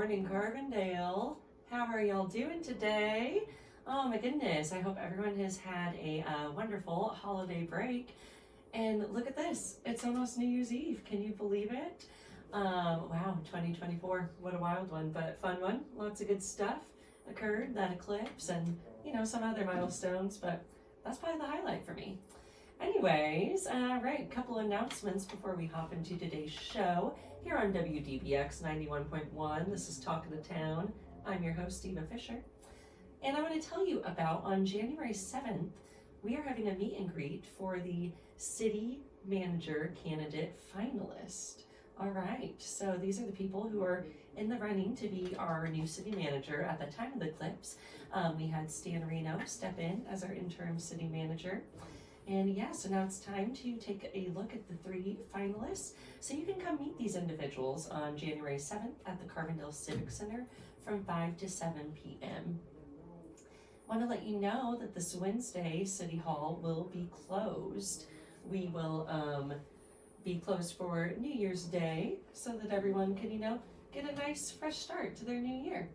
morning, Carbondale. How are y'all doing today? Oh my goodness, I hope everyone has had a wonderful holiday break. And look at this, it's almost New Year's Eve. Can you believe it? Wow, 2024, what a wild one, but fun one. Lots of good stuff occurred, that eclipse, and some other milestones, but that's probably the highlight for me. Anyways, right, couple announcements before we hop into today's show here on WDBX 91.1. This is Talk of the Town. I'm your host, Eva Fisher. And I want to tell you about on January 7th, we are having a meet and greet for the city manager candidate finalist. All right, so these are the people who are in the running to be our new city manager at the time of the eclipse. We had Stan Reno step in as our interim city manager. And yeah, so now it's time to take a look at the 3 finalists. So you can come meet these individuals on January 7th at the Carbondale Civic Center from 5 to 7 p.m. Want to let you know that this Wednesday, City Hall will be closed. We will be closed for New Year's Day so that everyone can, get a nice fresh start to their new year.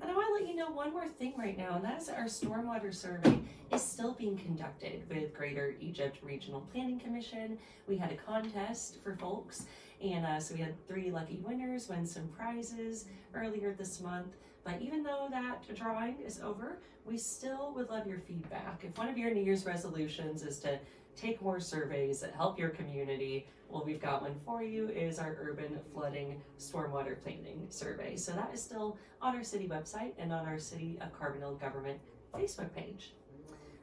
And I want to let you know one more thing right now, and that is our stormwater survey is still being conducted with Greater Egypt Regional Planning Commission. We had a contest for folks, and so we had 3 lucky winners win some prizes earlier this month. But even though that drawing is over, we still would love your feedback. If one of your New Year's resolutions is to take more surveys that help your community, well, we've got one for you, is our urban flooding stormwater planning survey. So that is still on our city website and on our City of Carbondale government Facebook page.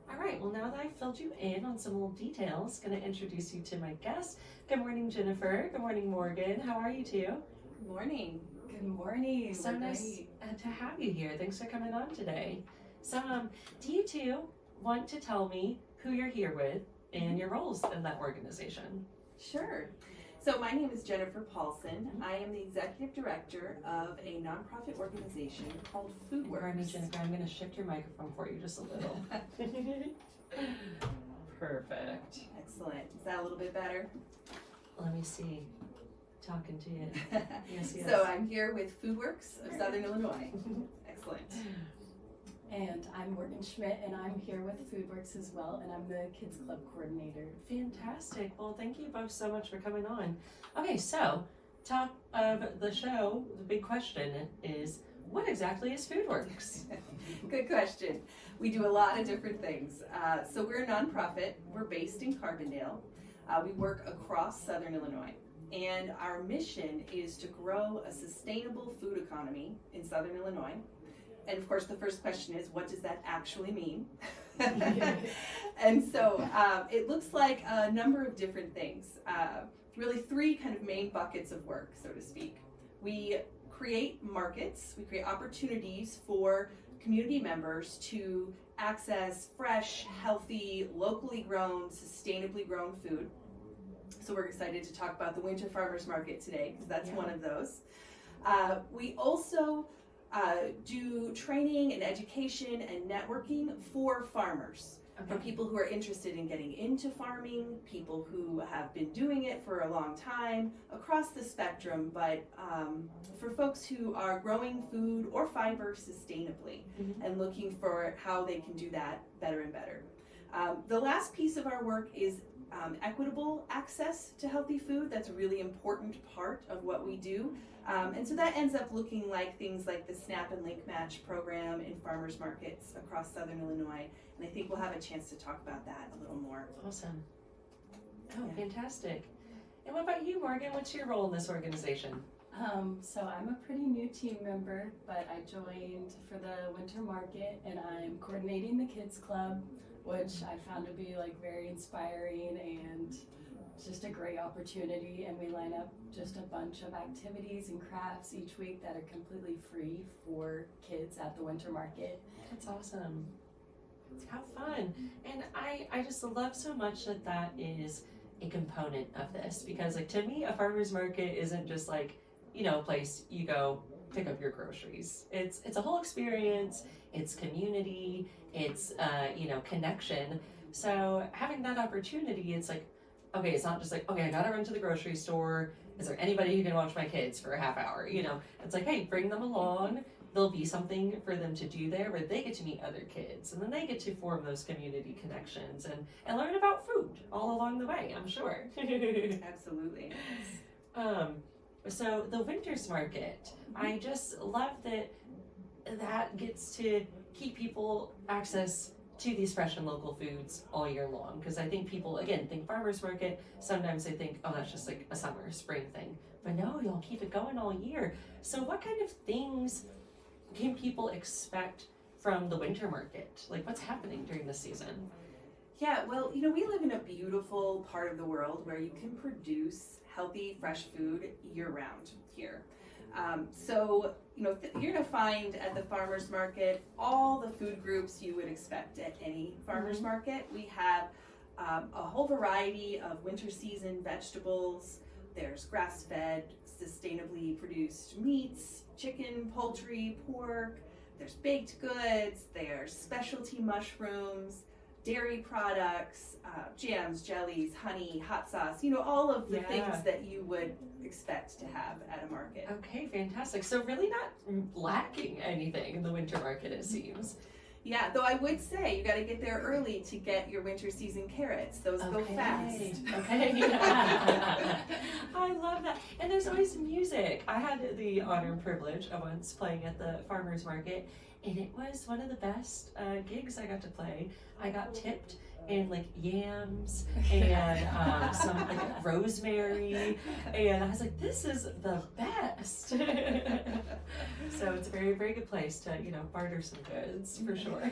All right, well, now that I've filled you in on some little details, going to introduce you to my guests. Good morning, Jennifer. Good morning, Morgan. How are you two? Good morning. Good morning. So nice to have you here. Thanks for coming on today. So do you two want to tell me who you're here with and your roles in that organization? Sure. So my name is Jennifer Paulson. I am the executive director of a nonprofit organization called FoodWorks. Pardon me, Jennifer, I'm going to shift your microphone for you just a little. Perfect. Excellent. Is that a little bit better? Let me see. Talking to you. Yes, yes. So I'm here with FoodWorks of Southern Illinois. Excellent. And I'm Morgan Schmidt, and I'm here with FoodWorks as well, and I'm the Kids Club coordinator. Fantastic. Well, thank you both so much for coming on. Okay, so top of the show, the big question is, what exactly is FoodWorks? Good question. We do a lot of different things. So we're a nonprofit. We're based in Carbondale. We work across Southern Illinois. And our mission is to grow a sustainable food economy in Southern Illinois. And of course, the first question is, what does that actually mean? And so it looks like a number of different things, really 3 kind of main buckets of work, so to speak. We create markets, we create opportunities for community members to access fresh, healthy, locally grown, sustainably grown food. So we're excited to talk about the Winter Farmers Market today, because that's one of those. We also do training and education and networking for farmers, for people who are interested in getting into farming, people who have been doing it for a long time, across the spectrum, but for folks who are growing food or fiber sustainably and looking for how they can do that better and better. The last piece of our work is equitable access to healthy food. That's a really important part of what we do. And so that ends up looking like things like the SNAP and Link Match program in farmers markets across Southern Illinois. And I think we'll have a chance to talk about that a little more. Awesome. Oh, fantastic. And what about you, Morgan? What's your role in this organization? So I'm a pretty new team member, but I joined for the winter market, and I'm coordinating the Kids Club, which I found to be very inspiring and just a great opportunity. And we line up just a bunch of activities and crafts each week that are completely free for kids at the winter market. That's awesome. How fun. And I just love so much that is a component of this, because to me, a farmer's market isn't just a place you go pick up your groceries. It's a whole experience. It's community. It's connection. So having that opportunity, it's okay, it's not just like, okay, I gotta run to the grocery store. Is there anybody who can watch my kids for a half hour? You know, it's like, hey, bring them along. There'll be something for them to do there where they get to meet other kids, and then they get to form those community connections and learn about food all along the way, I'm sure. Absolutely. So the Winter's Market, I just love that gets to keep people access to these fresh and local foods all year long, because I think people, again, think farmers market, sometimes they think, oh, that's just like a summer, spring thing, but no, y'all keep it going all year. So what kind of things can people expect from the winter market? Like, what's happening during the season? Yeah, well, you know, we live in a beautiful part of the world where you can produce healthy, fresh food year-round here. So, you know, you're going to find at the farmer's market all the food groups you would expect at any farmer's market. We have a whole variety of winter season vegetables. There's grass-fed, sustainably produced meats, chicken, poultry, pork. There's baked goods. There's specialty mushrooms, dairy products, jams, jellies, honey, hot sauce, you know, all of the things that you would expect to have at a market. Okay, fantastic. So really not lacking anything in the winter market, it seems. Yeah, though I would say you got to get there early to get your winter season carrots. Those go fast. Okay. I love that. And there's always music. I had the honor and privilege of once playing at the farmer's market, and it was one of the best gigs I got to play. I got tipped in like yams and some like rosemary, and I was like, this is the best. So it's a very, very good place to, you know, barter some goods for sure.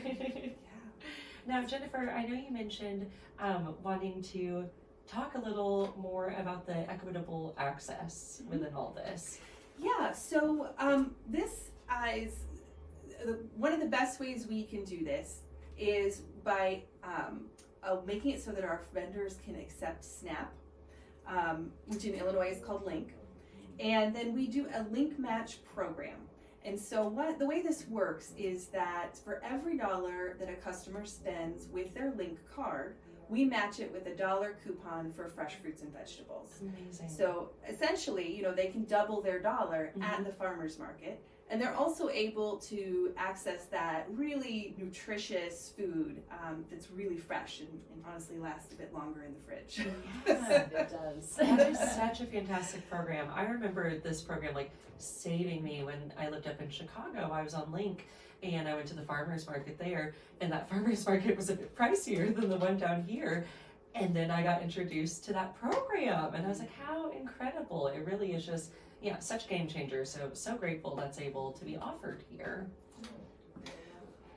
Now, Jennifer, I know you mentioned wanting to talk a little more about the equitable access within all this. Yeah, so this is one of the best ways we can do this is by making it so that our vendors can accept SNAP, which in Illinois is called Link, and then we do a link match program. And so the way this works is that for every $1 that a customer spends with their Link card, we match it with a $1 coupon for fresh fruits and vegetables. Amazing. So essentially, you know, they can double their $1 at the farmer's market, and they're also able to access that really nutritious food that's really fresh and honestly lasts a bit longer in the fridge. Yeah, it does. That is such a fantastic program. I remember this program like saving me when I lived up in Chicago. I was on Link and I went to the farmer's market there, and that farmer's market was a bit pricier than the one down here. And then I got introduced to that program, and I was like, how incredible. It really is just, yeah, such a game changer. So grateful that's able to be offered here.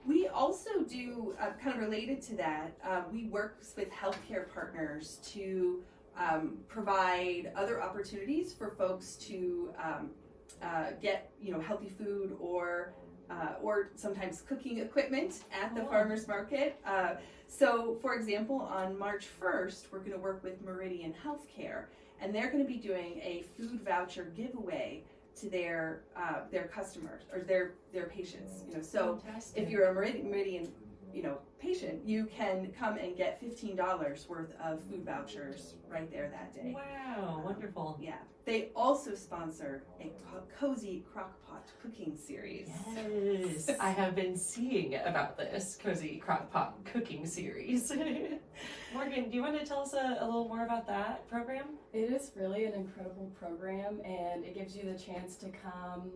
We also do, kind of related to that, we work with healthcare partners to provide other opportunities for folks to get, you know, healthy food or sometimes cooking equipment at the farmer's market. So, for example, on March 1st, we're going to work with Meridian Healthcare, and they're going to be doing a food voucher giveaway to their customers or their patients. You know, so Fantastic. if you're a Meridian, you know, patient, you can come and get $15 worth of food vouchers right there that day. Wow, wonderful. Yeah. They also sponsor a cozy crockpot cooking series. Yes, I have been seeing about this cozy crockpot cooking series. Morgan, do you want to tell us a little more about that program? It is really an incredible program, and it gives you the chance to come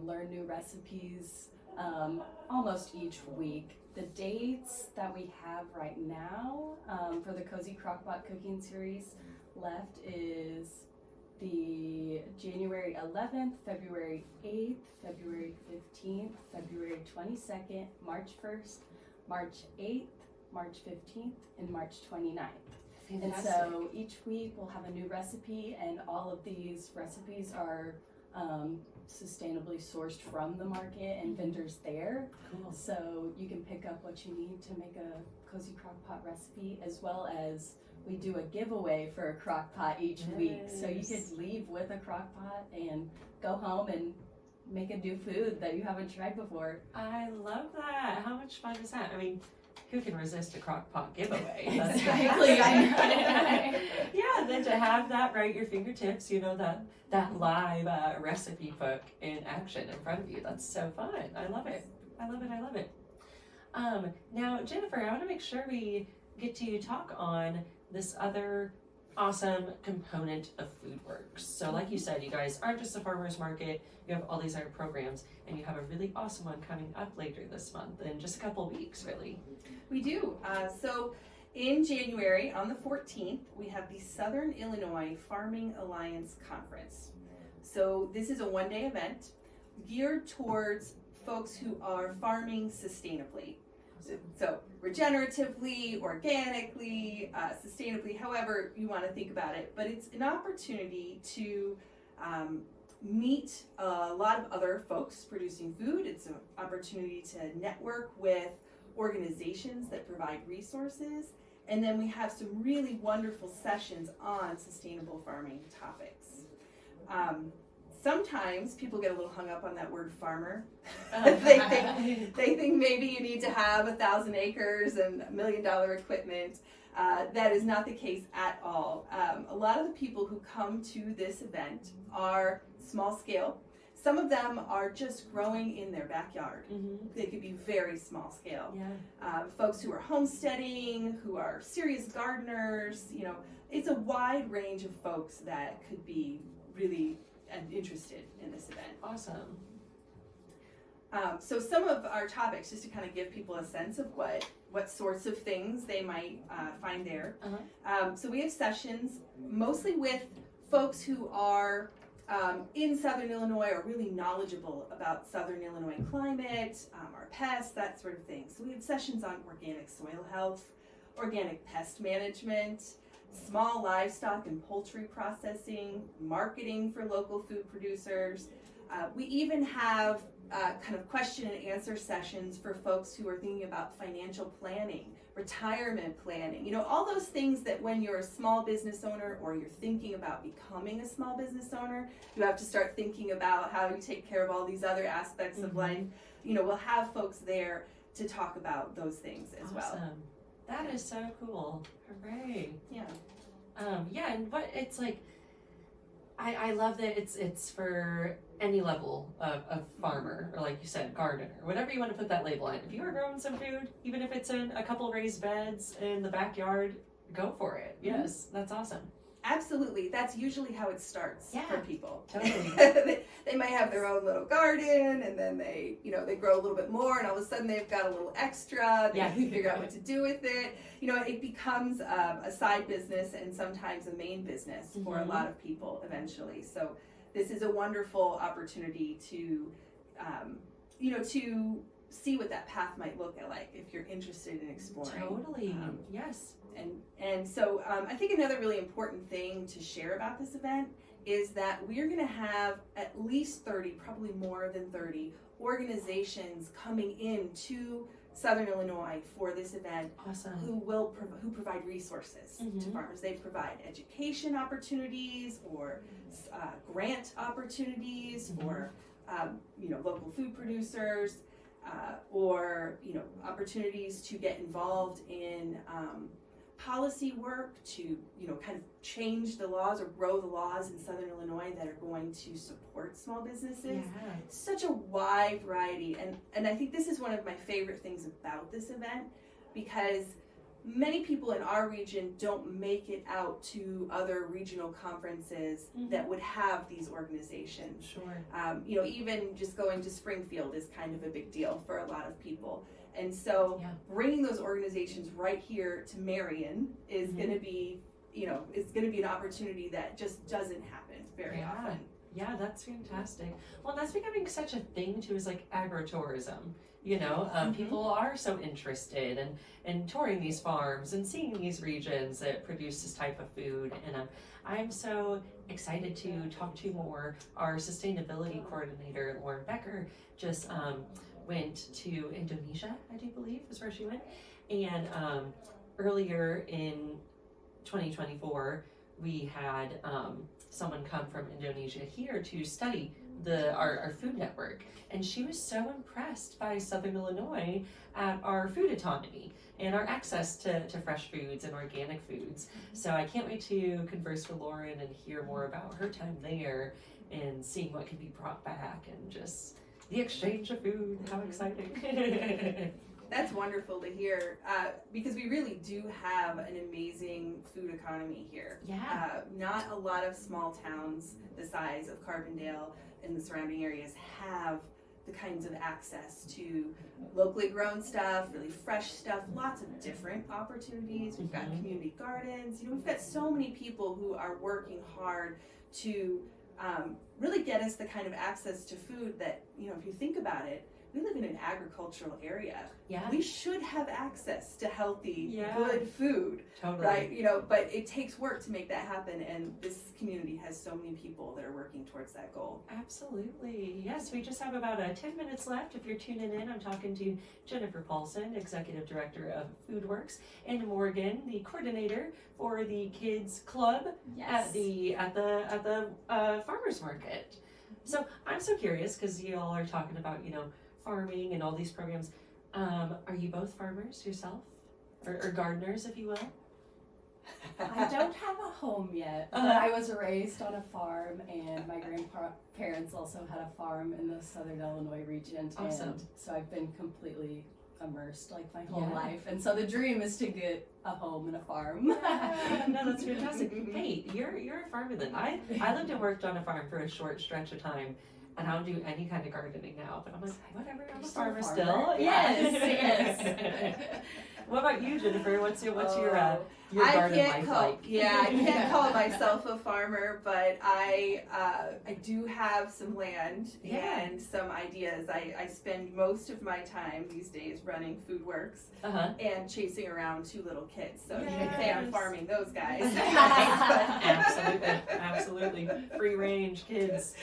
learn new recipes almost each week. The dates that we have right now for the Cozy Crockpot Cooking Series left is the January 11th, February 8th, February 15th, February 22nd, March 1st, March 8th, March 15th, and March 29th. Fantastic. And so each week we'll have a new recipe, and all of these recipes are sustainably sourced from the market and vendors there. Cool. So you can pick up what you need to make a cozy crockpot recipe, as well as we do a giveaway for a crockpot each week. So you could leave with a crockpot and go home and make a new food that you haven't tried before. I love that. How much fun is that? I mean, who can resist a crock pot giveaway? That's Exactly. I know. Yeah, then to have that right at your fingertips, you know, that live recipe book in action in front of you. That's so fun. I love it. I love it. I love it. Now, Jennifer, I want to make sure we get to talk on this other awesome component of FoodWorks. So like you said, you guys aren't just a farmer's market, you have all these other programs, and you have a really awesome one coming up later this month in just a couple weeks, really. We do. So in January, on the 14th, we have the Southern Illinois Farming Alliance Conference. So this is a one-day event geared towards folks who are farming sustainably. So regeneratively, organically, sustainably, however you want to think about it. But it's an opportunity to meet a lot of other folks producing food. It's an opportunity to network with organizations that provide resources. And then we have some really wonderful sessions on sustainable farming topics. Sometimes people get a little hung up on that word farmer. They think maybe you need to have 1,000 acres and $1 million equipment. That is not the case at all. A lot of the people who come to this event are small scale. Some of them are just growing in their backyard. Mm-hmm. They could be very small scale. Yeah. Folks who are homesteading, who are serious gardeners, you know, it's a wide range of folks that could be really interested in this event. Awesome. So some of our topics, just to kind of give people a sense of what sorts of things they might find there. Uh-huh. So we have sessions mostly with folks who are in Southern Illinois, are really knowledgeable about Southern Illinois climate, our pests, that sort of thing. So we have sessions on organic soil health, organic pest management, small livestock and poultry processing, marketing for local food producers. We even have kind of question and answer sessions for folks who are thinking about financial planning, retirement planning, you know, all those things that when you're a small business owner or you're thinking about becoming a small business owner, you have to start thinking about how you take care of all these other aspects of life. You know, we'll have folks there to talk about those things as well. That is so cool. Hooray. Yeah. Yeah, and what it's like, I love that it's for any level of farmer, or like you said, gardener, whatever you want to put that label on. If you are growing some food, even if it's in a couple raised beds in the backyard, go for it. Yes, that's awesome. Absolutely. That's usually how it starts for people. Totally. They might have their own little garden, and then they grow a little bit more, and all of a sudden they've got a little extra. They figure out what to do with it. You know, it becomes a side business and sometimes a main business for a lot of people eventually. So this is a wonderful opportunity to, to see what that path might look like if you're interested in exploring. Totally. Yes. And so I think another really important thing to share about this event is that we're going to have at least 30, probably more than 30, organizations coming into Southern Illinois for this event. Awesome. who provide resources to farmers. They provide education opportunities or grant opportunities for local food producers. Or opportunities to get involved in policy work to kind of change the laws or grow the laws in Southern Illinois that are going to support small businesses. Yeah. Such a wide variety, and I think this is one of my favorite things about this event, because many people in our region don't make it out to other regional conferences that would have these organizations. Sure. Even just going to Springfield is kind of a big deal for a lot of people. And so bringing those organizations right here to Marion is going to be, it's going to be an opportunity that just doesn't happen very often. Yeah, that's fantastic. Well, that's becoming such a thing too, is like agritourism. People are so interested in touring these farms and seeing these regions that produce this type of food. And I'm so excited to talk to more. Our sustainability coordinator, Lauren Becker, just went to Indonesia, I do believe is where she went. And earlier in 2024, we had someone come from Indonesia here to study our food network, and she was so impressed by Southern Illinois at our food autonomy and our access to fresh foods and organic foods. So I can't wait to converse with Lauren and hear more about her time there and seeing what can be brought back and just the exchange of food. How exciting. That's wonderful to hear, because we really do have an amazing food economy here. Yeah. Not a lot of small towns the size of Carbondale and the surrounding areas have the kinds of access to locally grown stuff, really fresh stuff, lots of different opportunities. We've got community gardens. We've got so many people who are working hard to really get us the kind of access to food that, if you think about it, we live in an agricultural area. Yeah. We should have access to healthy, Yeah. good food, Totally. right? But it takes work to make that happen, and this community has so many people that are working towards that goal. Absolutely. Yes, we just have about 10 minutes left. If you're tuning in, I'm talking to Jennifer Paulson, Executive Director of FoodWorks, and Morgan, the coordinator for the Kids Club at the farmers market. So I'm so curious because you all are talking about, farming and all these programs. Are you both farmers yourself? Or gardeners, if you will? I don't have a home yet, but I was raised on a farm, and my grandparents also had a farm in the Southern Illinois region. Awesome. And so I've been completely immersed like my whole life. And so the dream is to get a home and a farm. Yeah, no, that's fantastic. Hey, you're a farmer then. I lived and worked on a farm for a short stretch of time. And I don't do any kind of gardening now, but I'm like, whatever, I'm a farmer still. Yes. What about you, Jennifer? What's your garden life like? Yeah, I can't call myself a farmer, but I do have some land and some ideas. I spend most of my time these days running FoodWorks and chasing around 2 little kids. So you can say I'm farming those guys. Absolutely. Free range kids.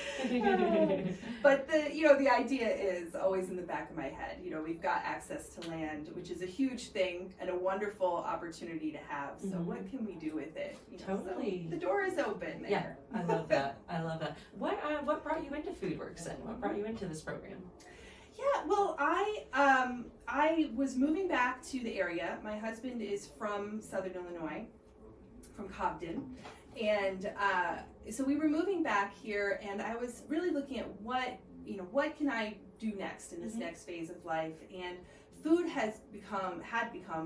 But the idea is always in the back of my head. We've got access to land, which is a huge thing and a wonderful opportunity to have. So what can we do with it? Totally. So the door is open there. Yeah, I love that. What brought you into FoodWorks then? What brought you into this program? Yeah, well, I was moving back to the area. My husband is from Southern Illinois, from Cobden, and so we were moving back here, and I was really looking at what can I do next in this next phase of life, and food had become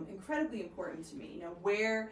incredibly important to me. Where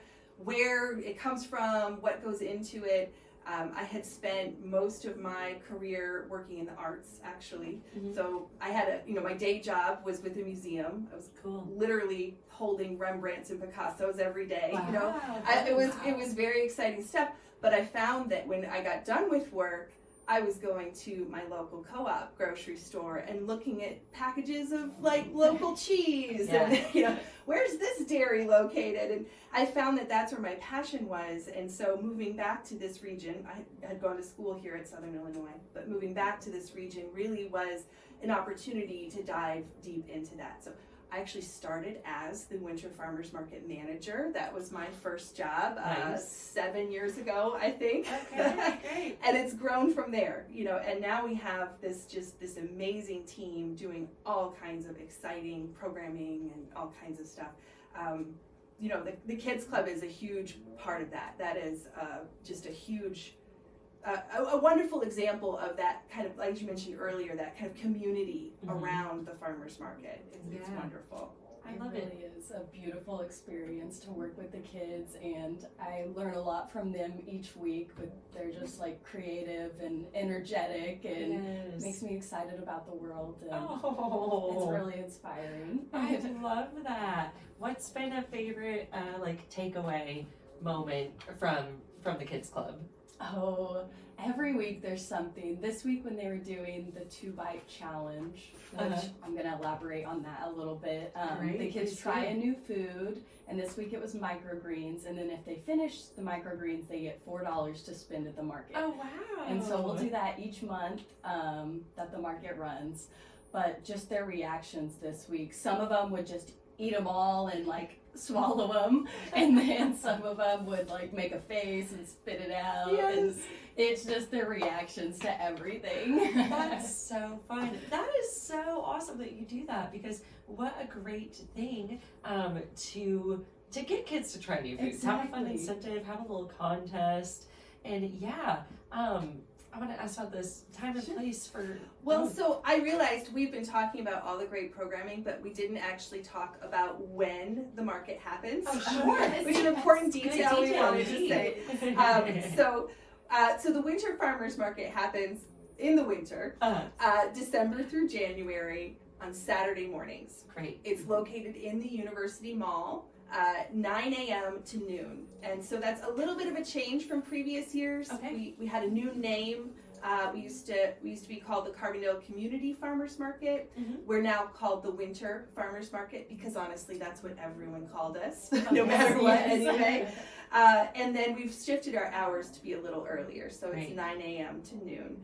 it comes from, what goes into it. I had spent most of my career working in the arts, actually. So I had my day job was with a museum. I was literally holding Rembrandts and Picassos every day. Wow. It was very exciting stuff. But I found that when I got done with work, I was going to my local co-op grocery store and looking at packages of local cheese and where's this dairy located, and I found that that's where my passion was. And so moving back to this region, I had gone to school here at Southern Illinois, but moving back to this region really was an opportunity to dive deep into that. So I actually started as the Winter Farmers Market manager. That was my first job 7 years ago, I think. Okay, great. And it's grown from there, and now we have this amazing team doing all kinds of exciting programming and all kinds of stuff. The Kids Club is a huge part of that. That is just a huge, a wonderful example of that kind of, like you mentioned earlier, that kind of community around the farmers market. It's wonderful. I love it. It really is a beautiful experience to work with the kids, and I learn a lot from them each week. They're just creative and energetic, and makes me excited about the world. And it's really inspiring. I love that. What's been a favorite takeaway moment from the Kids Club? Oh, every week there's something. This week when they were doing the 2-bite challenge, which I'm going to elaborate on that a little bit. The kids try a new food, and this week it was microgreens, and then if they finish the microgreens, they get $4 to spend at the market. Oh, wow. And so we'll do that each month that the market runs. But just their reactions this week, some of them would just eat them all and swallow them, and then some of them would like make a face and spit it out. Yes. And it's just their reactions to everything. That's so fun. That is so awesome that you do that, because what a great thing to get kids to try new foods. Have a fun Exactly. incentive, have a little contest, and yeah. I want to ask about this time and place for. Well, so I realized we've been talking about all the great programming, but we didn't actually talk about when the market happens. Oh, sure. Which is an important Good detail we wanted to indeed. say. So the Winter Farmers Market happens in the winter, December through January, on Saturday mornings. Great. It's located in the University Mall, 9 a.m. to noon. And so that's a little bit of a change from previous years. Okay. We had a new name. We used to be called the Carbondale Community Farmers Market. Mhm. We're now called the Winter Farmers Market, because honestly that's what everyone called us, Oh, no matter what Yes. anyway. And then we've shifted our hours to be a little earlier, so it's Great. 9 a.m. to noon.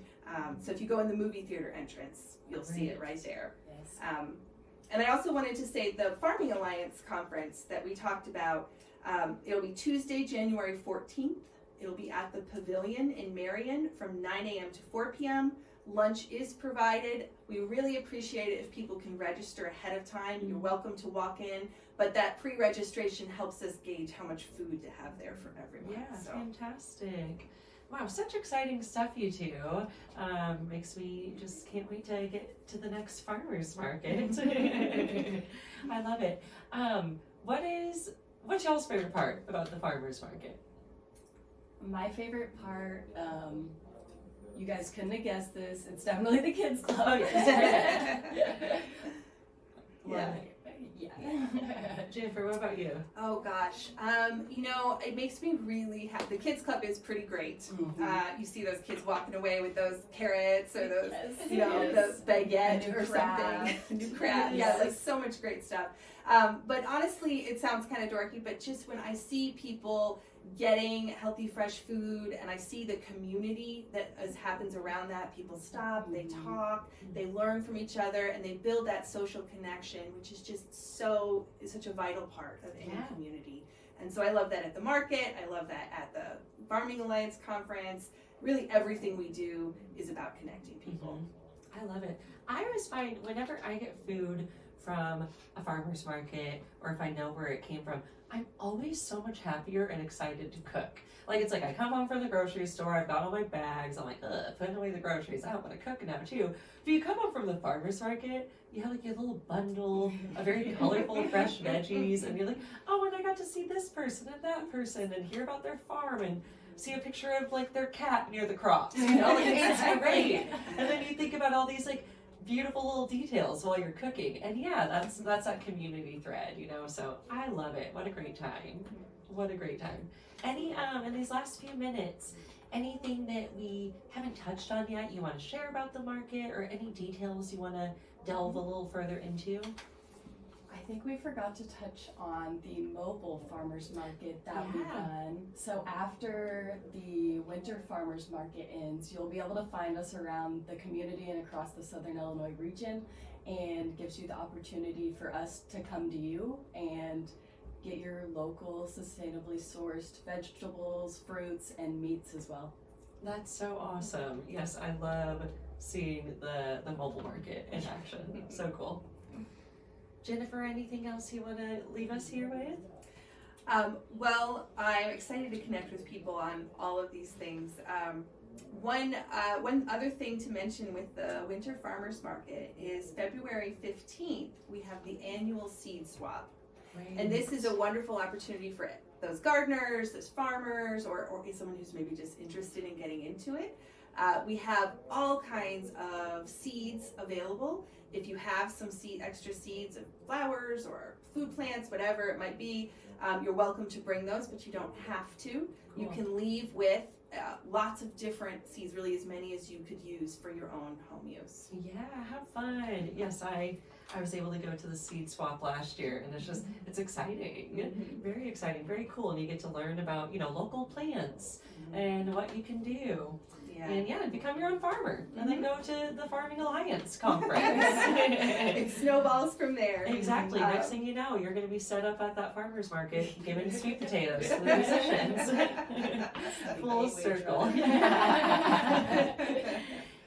So if you go in the movie theater entrance, you'll see it right there. Yes. And I also wanted to say the Farming Alliance conference that we talked about, it'll be Tuesday, January 14th. It'll be at the Pavilion in Marion from 9 a.m. to 4 p.m. Lunch is provided. We really appreciate it if people can register ahead of time. You're welcome to walk in, but that pre-registration helps us gauge how much food to have there for everyone. Yeah, So. fantastic. Wow, such exciting stuff, you two. Makes me just can't wait to get to the next farmer's market. I love it. What's y'all's favorite part about the farmer's market? My favorite part, you guys couldn't have guessed this, it's definitely the kids club. Oh, yes. Yeah. Yeah. Jennifer, what about you? Oh gosh, it makes me really happy. The kids club is pretty great. Mhm. You see those kids walking away with those carrots or those, Yes. the baguette New or crab. something. New crab. Yeah, Yes. like so much great stuff. But honestly, it sounds kind of dorky, but just when I see people getting healthy, fresh food, and I see the community that happens around that, people stop, they talk, they learn from each other, and they build that social connection, which is just is such a vital part of any Yeah. community. And so I love that at the market, I love that at the Farming Alliance conference. Really everything we do is about connecting people. I love it. I always find whenever I get food from a farmer's market, or if I know where it came from, I'm always so much happier and excited to cook. Like, it's like I come home from the grocery store, I've got all my bags, I'm like, putting away the groceries, I want to cook now too. But you come home from the farmer's market, you have like your little bundle of very colorful fresh veggies, and you're like, oh, and I got to see this person and that person and hear about their farm and see a picture of like their cat near the crops, you know, like it's great. And then you think about all these like beautiful little details while you're cooking, and yeah, that's that community thread, you know. So I love it. What a great time. What a great time. Any in these last few minutes, anything that we haven't touched on yet you want to share about the market, or any details you want to delve a little further into? I think we forgot to touch on the mobile farmers market that we've Yeah. done. So after the winter farmers market ends, you'll be able to find us around the community and across the Southern Illinois region, and gives you the opportunity for us to come to you and get your local sustainably sourced vegetables, fruits, and meats as well. That's so awesome. Yes, I love seeing the mobile market in action. So cool. Jennifer, anything else you want to leave us here with? Well, I'm excited to connect with people on all of these things. One other thing to mention with the Winter Farmers Market is February 15th, we have the annual seed swap. And this is a wonderful opportunity for those gardeners, those farmers, or someone who's maybe just interested in getting into it. We have all kinds of seeds available. If you have some extra seeds of flowers or food plants, whatever it might be, you're welcome to bring those, but you don't have to. Cool. You can leave with lots of different seeds, really as many as you could use for your own home use. Yeah, have fun. Yes, I was able to go to the seed swap last year, and it's exciting. Very exciting, very cool, and you get to learn about, local plants and what you can do. Yeah. And yeah, become your own farmer, and then go to the Farming Alliance conference. It snowballs from there. Exactly. Next thing you know, you're going to be set up at that farmer's market giving sweet potatoes to the musicians. Full circle.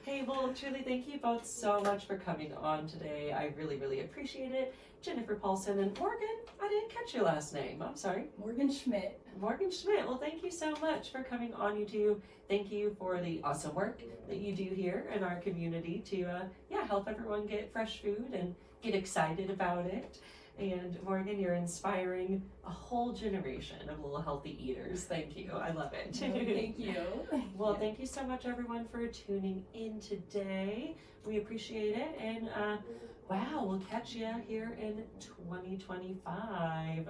Hey, well, truly, thank you both so much for coming on today. I really, really appreciate it. Jennifer Paulson and Morgan, I didn't catch your last name. I'm sorry. Morgan Schmidt. Morgan Schmidt. Well, thank you so much for coming on, you two. Thank you for the awesome work that you do here in our community to, help everyone get fresh food and get excited about it. And Morgan, you're inspiring a whole generation of little healthy eaters. Thank you. I love it. Thank you. Well, thank you so much, everyone, for tuning in today. We appreciate it. And wow, we'll catch you here in 2025.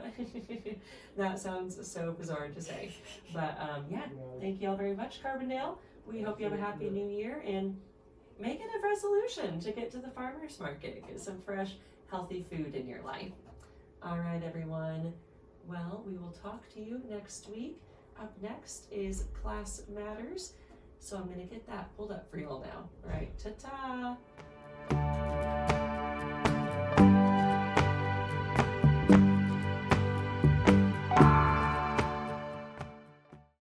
That sounds so bizarre to say. But thank you all very much, Carbondale. We hope you have a happy new year, and make it a resolution to get to the farmer's market. Get some fresh, healthy food in your life. All right, everyone. Well, we will talk to you next week. Up next is Class Matters. So I'm going to get that pulled up for you all now. All right, ta-ta.